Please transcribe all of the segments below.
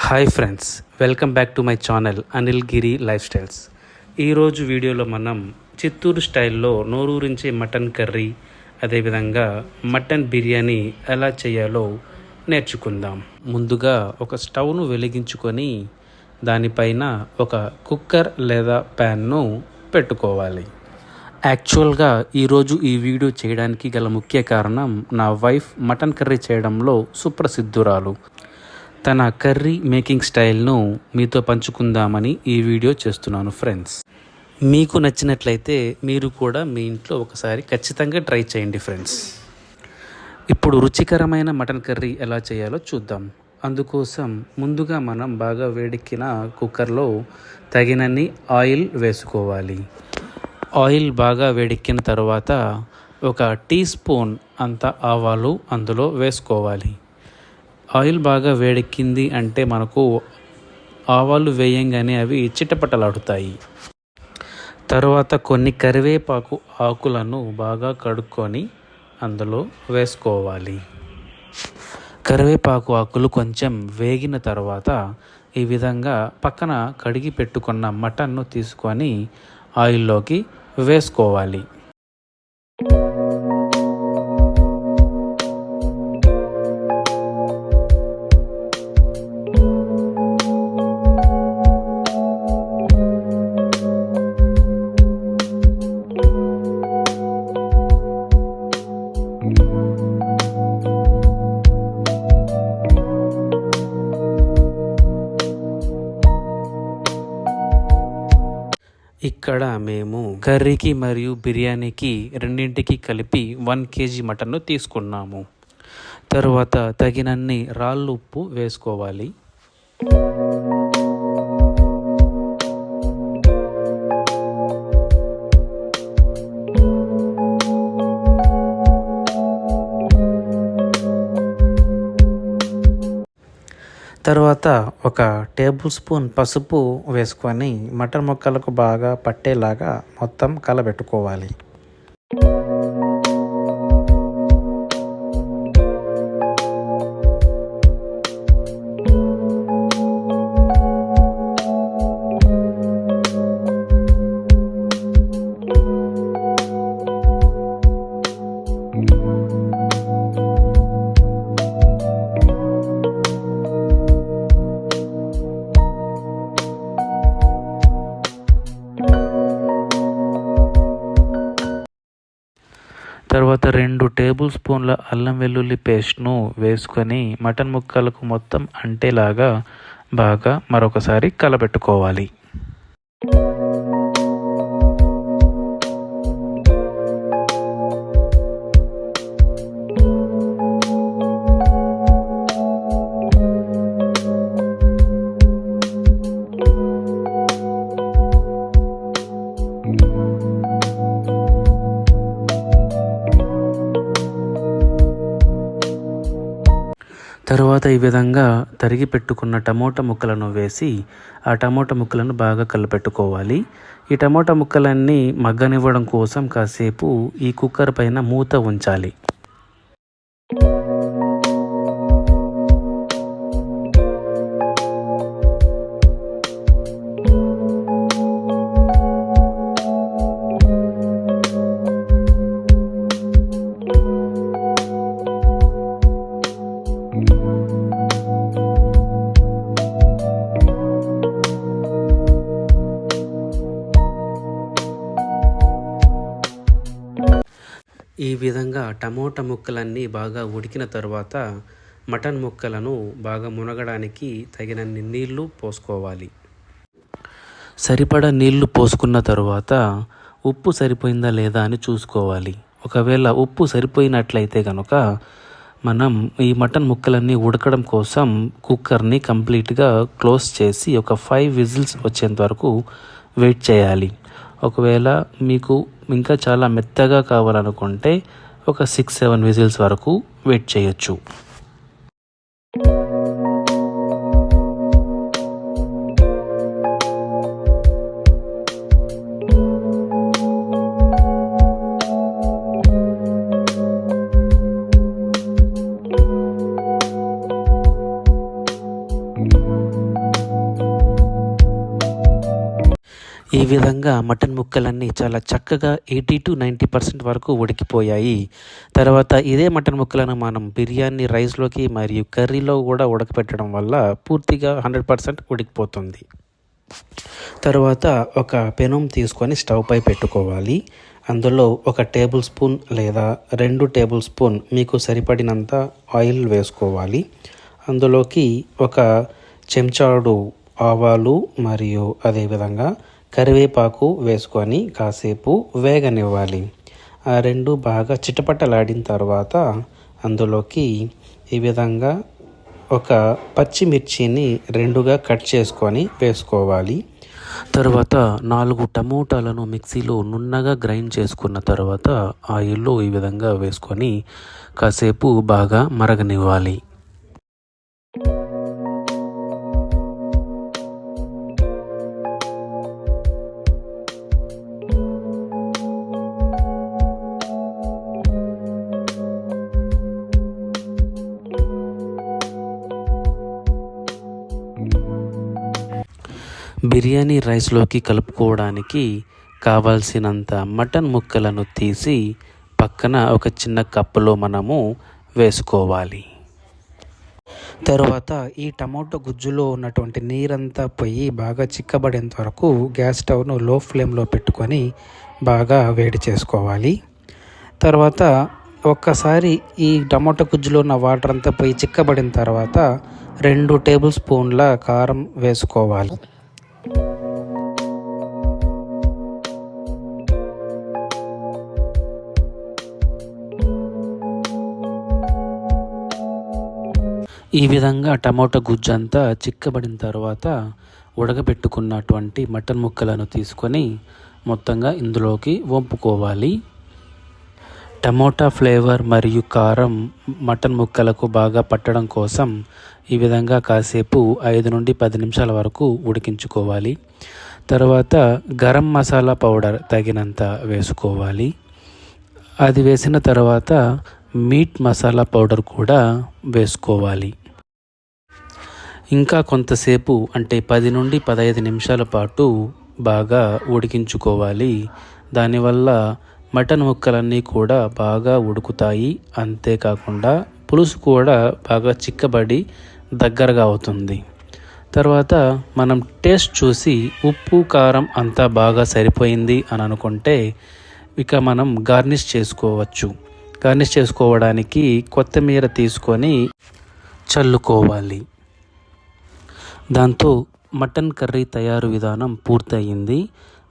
Hi friends, welcome back to my channel Anil Giri life styles. ఈరోజు వీడియోలో మనం చిత్తూరు స్టైల్లో నోరూరించే మటన్ కర్రీ, అదేవిధంగా మటన్ బిర్యానీ ఎలా చేయాలో నేర్చుకుందాం. ముందుగా ఒక స్టవ్ను వెలిగించుకొని దానిపైన ఒక కుక్కర్ లేదా ప్యాన్ను పెట్టుకోవాలి. యాక్చువల్గా ఈరోజు ఈ వీడియో చేయడానికి గల ముఖ్య కారణం, నా వైఫ్ మటన్ కర్రీ చేయడంలో సుప్రసిద్ధురాలు. తన కర్రీ మేకింగ్ స్టైల్ను మీతో పంచుకుందామని ఈ వీడియో చేస్తున్నాను ఫ్రెండ్స్. మీకు నచ్చినట్లయితే మీరు కూడా మీ ఇంట్లో ఒకసారి ఖచ్చితంగా ట్రై చేయండి ఫ్రెండ్స్. ఇప్పుడు రుచికరమైన మటన్ కర్రీ ఎలా చేయాలో చూద్దాం. అందుకోసం ముందుగా మనం బాగా వేడెక్కిన కుక్కర్లో తగినన్ని ఆయిల్ వేసుకోవాలి. ఆయిల్ బాగా వేడెక్కిన తర్వాత ఒక టీ స్పూన్ అంత ఆవాలు అందులో వేసుకోవాలి. ఆయిల్ బాగా వేడెక్కింది అంటే మనకు ఆవాలు వేయంగానే అవి చిటపటలాడుతాయి. తర్వాత కొన్ని కరివేపాకు ఆకులను బాగా కడుక్కొని అందులో వేసుకోవాలి. కరివేపాకు ఆకులు కొంచెం వేగిన తర్వాత ఈ విధంగా పక్కన కడిగి పెట్టుకున్న మటన్ను తీసుకొని ఆయిల్లోకి వేసుకోవాలి. ఇక్కడ మేము కర్రీకి మరియు బిర్యానీకి రెండింటికి కలిపి 1 kg మటన్ను తీసుకున్నాము. తరువాత తగినన్ని రాళ్ళు ఉప్పు వేసుకోవాలి. తర్వాత ఒక టేబుల్ స్పూన్ పసుపు వేసుకొని మటన్ ముక్కలకు బాగా పట్టేలాగా మొత్తం కలబెట్టుకోవాలి. తర్వాత 2 టేబుల్ స్పూన్ల అల్లం వెల్లుల్లి పేస్ట్ను వేసుకొని మటన్ ముక్కలకు మొత్తం అంటేలాగా బాగా మరొకసారి కలబెట్టుకోవాలి. తరువాత ఈ విధంగా తరిగి పెట్టుకున్న టమోటా ముక్కలను వేసి ఆ టమోటా ముక్కలను బాగా కలపెట్టుకోవాలి. ఈ టమోటా ముక్కలన్నీ మగ్గనివ్వడం కోసం కాసేపు ఈ కుక్కర్ పైన మూత ఉంచాలి. ఈ విధంగా టమోటా ముక్కలన్నీ బాగా ఉడికిన తర్వాత మటన్ ముక్కలను బాగా మునగడానికి తగినన్ని నీళ్లు పోసుకోవాలి. సరిపడా నీళ్లు పోసుకున్న తరువాత ఉప్పు సరిపోయిందా లేదా అని చూసుకోవాలి. ఒకవేళ ఉప్పు సరిపోయినట్లయితే కనుక మనం ఈ మటన్ ముక్కలన్నీ ఉడకడం కోసం కుక్కర్ని కంప్లీట్గా క్లోజ్ చేసి ఒక 5 విజిల్స్ వచ్చేంత వరకు వెయిట్ చేయాలి. ఒకవేళ మీకు ఇంకా చాలా మెత్తగా కావాలనుకుంటే ఒక 6-7 విజిల్స్ వరకు వెయిట్ చేయొచ్చు. ఈ విధంగా మటన్ ముక్కలన్నీ చాలా చక్కగా 80 to 90% వరకు ఉడికిపోయాయి. తర్వాత ఇదే మటన్ ముక్కలను మనం బిర్యానీ రైస్లోకి మరియు కర్రీలో కూడా ఉడకపెట్టడం వల్ల పూర్తిగా 100% ఉడికిపోతుంది. తర్వాత ఒక పెనం తీసుకొని స్టవ్ పై పెట్టుకోవాలి. అందులో 1 టేబుల్ స్పూన్ లేదా 2 టేబుల్ స్పూన్ మీకు సరిపడినంత ఆయిల్ వేసుకోవాలి. అందులోకి 1 చెంచాడు ఆవాలు మరియు అదేవిధంగా కరివేపాకు వేసుకొని కాసేపు వేగనివ్వాలి. ఆ రెండు బాగా చిటపటలాడిన తర్వాత అందులోకి ఈ విధంగా 1 పచ్చిమిర్చిని 2గా కట్ చేసుకొని వేసుకోవాలి. తర్వాత 4 టమోటాలను మిక్సీలో నున్నగా గ్రైండ్ చేసుకున్న తర్వాత ఆయిల్లో ఈ విధంగా వేసుకొని కాసేపు బాగా మరగనివ్వాలి. బిర్యానీ రైస్లోకి కలుపుకోవడానికి కావాల్సినంత మటన్ ముక్కలను తీసి పక్కన ఒక చిన్న కప్పులో మనము వేసుకోవాలి. తరువాత ఈ టమాటో గుజ్జులో ఉన్నటువంటి నీరంతా పోయి బాగా చిక్కబడేంత వరకు గ్యాస్ స్టవ్ను లో ఫ్లేమ్లో పెట్టుకొని బాగా వేడి చేసుకోవాలి. తర్వాత ఒక్కసారి ఈ టమాటో గుజ్జులో ఉన్న వాటర్ అంతా పోయి చిక్కబడిన తర్వాత 2 టేబుల్ స్పూన్ల కారం వేసుకోవాలి. ఈ విధంగా టమాటో గుజ్జంతా చిక్కబడిన తర్వాత ఉడకబెట్టుకున్నటువంటి మటన్ ముక్కలను తీసుకొని మొత్తంగా ఇందులోకి వంపుకోవాలి. టమోటా ఫ్లేవర్ మరియు కారం మటన్ ముక్కలకు బాగా పట్టడం కోసం ఈ విధంగా కాసేపు 5 నుండి 10 నిమిషాల వరకు ఉడికించుకోవాలి. తర్వాత గరం మసాలా పౌడర్ తగినంత వేసుకోవాలి. అది వేసిన తర్వాత మీట్ మసాలా పౌడర్ కూడా వేసుకోవాలి. ఇంకా కొంతసేపు అంటే 10 నుండి 15 నిమిషాల పాటు బాగా ఉడికించుకోవాలి. దానివల్ల మటన్ ముక్కలన్నీ కూడా బాగా ఉడుకుతాయి. అంతేకాకుండా పులుసు కూడా బాగా చిక్కబడి దగ్గరగా అవుతుంది. తర్వాత మనం టేస్ట్ చూసి ఉప్పు కారం అంతా బాగా సరిపోయింది అని అనుకుంటే ఇక మనం గార్నిష్ చేసుకోవచ్చు. గార్నిష్ చేసుకోవడానికి కొత్తిమీర తీసుకొని చల్లుకోవాలి. దాంతో మటన్ కర్రీ తయారు విధానం పూర్తయింది.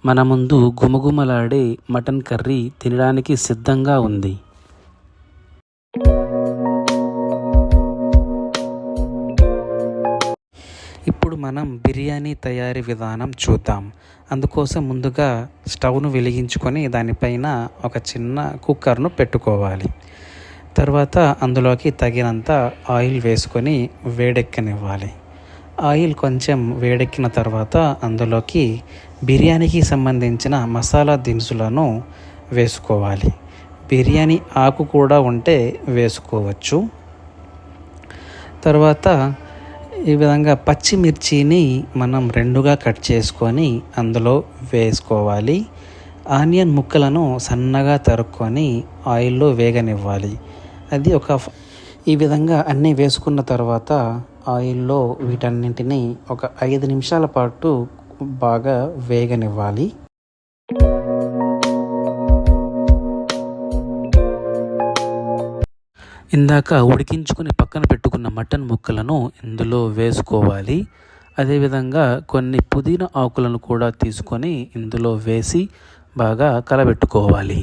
మన ముందు గుమగుమలాడే మటన్ కర్రీ తినడానికి సిద్ధంగా ఉంది. ఇప్పుడు మనం బిర్యానీ తయారీ విధానం చూద్దాం. అందుకోసం ముందుగా స్టవ్ను వెలిగించుకొని దానిపైన ఒక చిన్న కుక్కర్ను పెట్టుకోవాలి. తర్వాత అందులోకి తగినంత ఆయిల్ వేసుకొని వేడెక్కనివ్వాలి. ఆయిల్ కొంచెం వేడెక్కిన తర్వాత అందులోకి బిర్యానీకి సంబంధించిన మసాలా దినుసులను వేసుకోవాలి. బిర్యానీ ఆకు కూడా ఉంటే వేసుకోవచ్చు. తర్వాత ఈ విధంగా పచ్చిమిర్చిని మనం 2గా కట్ చేసుకొని అందులో వేసుకోవాలి. ఆనియన్ ముక్కలను సన్నగా తరుక్కొని ఆయిల్లో వేగనివ్వాలి. అది ఈ విధంగా అన్నీ వేసుకున్న తర్వాత ఆయిల్లో వీటన్నింటినీ ఒక 5 నిమిషాల పాటు బాగా వేగనివ్వాలి. ఇందాక ఉడికించుకుని పక్కన పెట్టుకున్న మటన్ ముక్కలను ఇందులో వేసుకోవాలి. అదేవిధంగా కొన్ని పుదీనా ఆకులను కూడా తీసుకొని ఇందులో వేసి బాగా కలబెట్టుకోవాలి.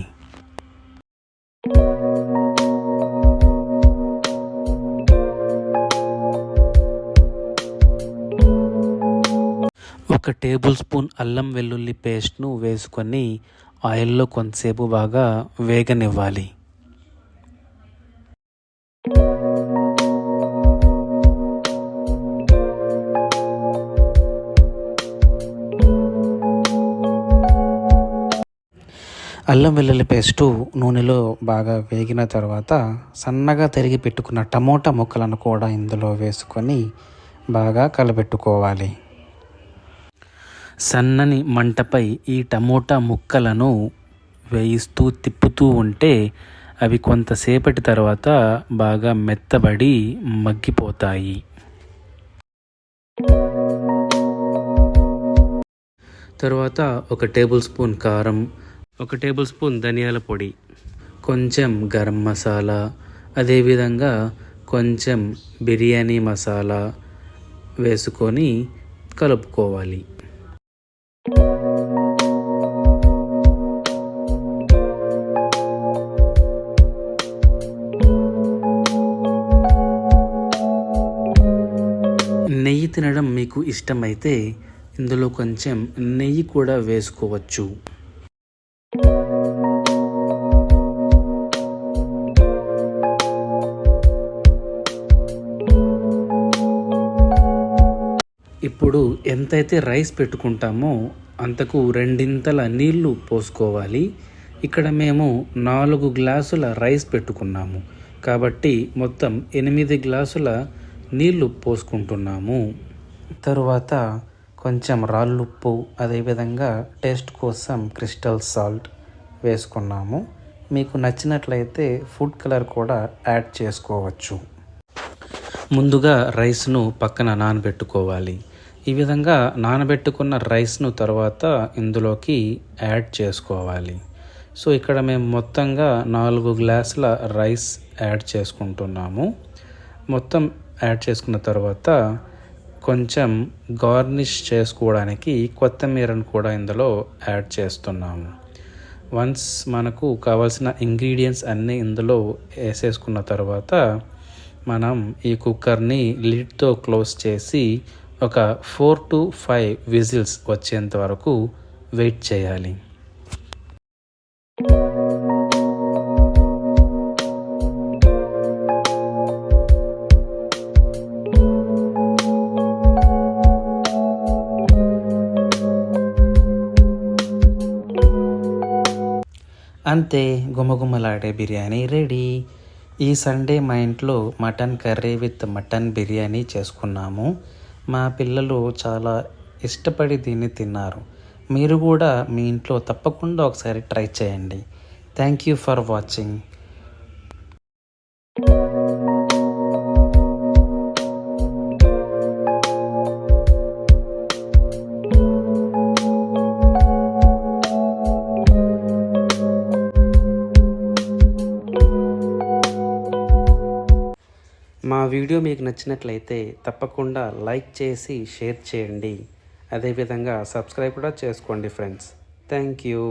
ఒక టేబుల్ స్పూన్ అల్లం వెల్లుల్లి పేస్ట్ను వేసుకొని ఆయిల్లో కొంతసేపు బాగా వేగనివ్వాలి. అల్లం వెల్లుల్లి పేస్టు నూనెలో బాగా వేగిన తర్వాత సన్నగా తరిగి పెట్టుకున్న టమోటా ముక్కలను కూడా ఇందులో వేసుకొని బాగా కలబెట్టుకోవాలి. సన్నని మంటపై ఈ టమోటా ముక్కలను వేయిస్తూ తిప్పుతూ ఉంటే అవి కొంతసేపటి తర్వాత బాగా మెత్తబడి మగ్గిపోతాయి. తరువాత 1 టేబుల్ స్పూన్ కారం, 1 టేబుల్ స్పూన్ ధనియాల పొడి, కొంచెం గరం మసాలా, అదేవిధంగా కొంచెం బిర్యానీ మసాలా వేసుకొని కలుపుకోవాలి. నెయ్యి తినడం మీకు ఇష్టమైతే ఇందులో కొంచెం నెయ్యి కూడా వేసుకోవచ్చు. ఇప్పుడు ఎంతైతే రైస్ పెట్టుకుంటామో అంతకు 2 నీళ్లు పోసుకోవాలి. ఇక్కడ మేము 4 గ్లాసుల రైస్ పెట్టుకున్నాము కాబట్టి మొత్తం 8 గ్లాసుల నీళ్లు పోసుకుంటున్నాము. తరువాత కొంచెం రాళ్ళుప్పు, అదేవిధంగా టేస్ట్ కోసం క్రిస్టల్ సాల్ట్ వేసుకున్నాము. మీకు నచ్చినట్లయితే ఫుడ్ కలర్ కూడా యాడ్ చేసుకోవచ్చు. ముందుగా రైస్ను పక్కన నానబెట్టుకోవాలి. ఈ విధంగా నానబెట్టుకున్న రైస్ను తర్వాత ఇందులోకి యాడ్ చేసుకోవాలి. సో ఇక్కడ మేము మొత్తంగా 4 గ్లాసుల రైస్ యాడ్ చేసుకుంటున్నాము. మొత్తం యాడ్ చేసుకున్న తర్వాత కొంచెం గార్నిష్ చేసుకోవడానికి కొత్తిమీరను కూడా ఇందులో యాడ్ చేస్తున్నాము. వన్స్ మనకు కావాల్సిన ఇంగ్రీడియంట్స్ అన్నీ ఇందులో వేసేసుకున్న తర్వాత మనం ఈ కుక్కర్ని లిడ్తో క్లోజ్ చేసి ఒక 4 to 5 విజిల్స్ వచ్చేంత వరకు వెయిట్ చేయాలి. అంతే, గుమగుమలాడే బిర్యానీ రెడీ. ఈ సండే మా ఇంట్లో mutton curry with mutton biryani చేసుకున్నాము. మా పిల్లలు చాలా ఇష్టపడి దీన్ని తిన్నారు. మీరు కూడా మీ ఇంట్లో తప్పకుండా ఒకసారి ట్రై చేయండి. Thank you for watching. మా వీడియో మీకు నచ్చినట్లయితే తప్పకుండా లైక్ చేసి షేర్ చేయండి. అదేవిధంగా సబ్స్క్రైబ్ కూడా చేసుకోండి ఫ్రెండ్స్. Thank you.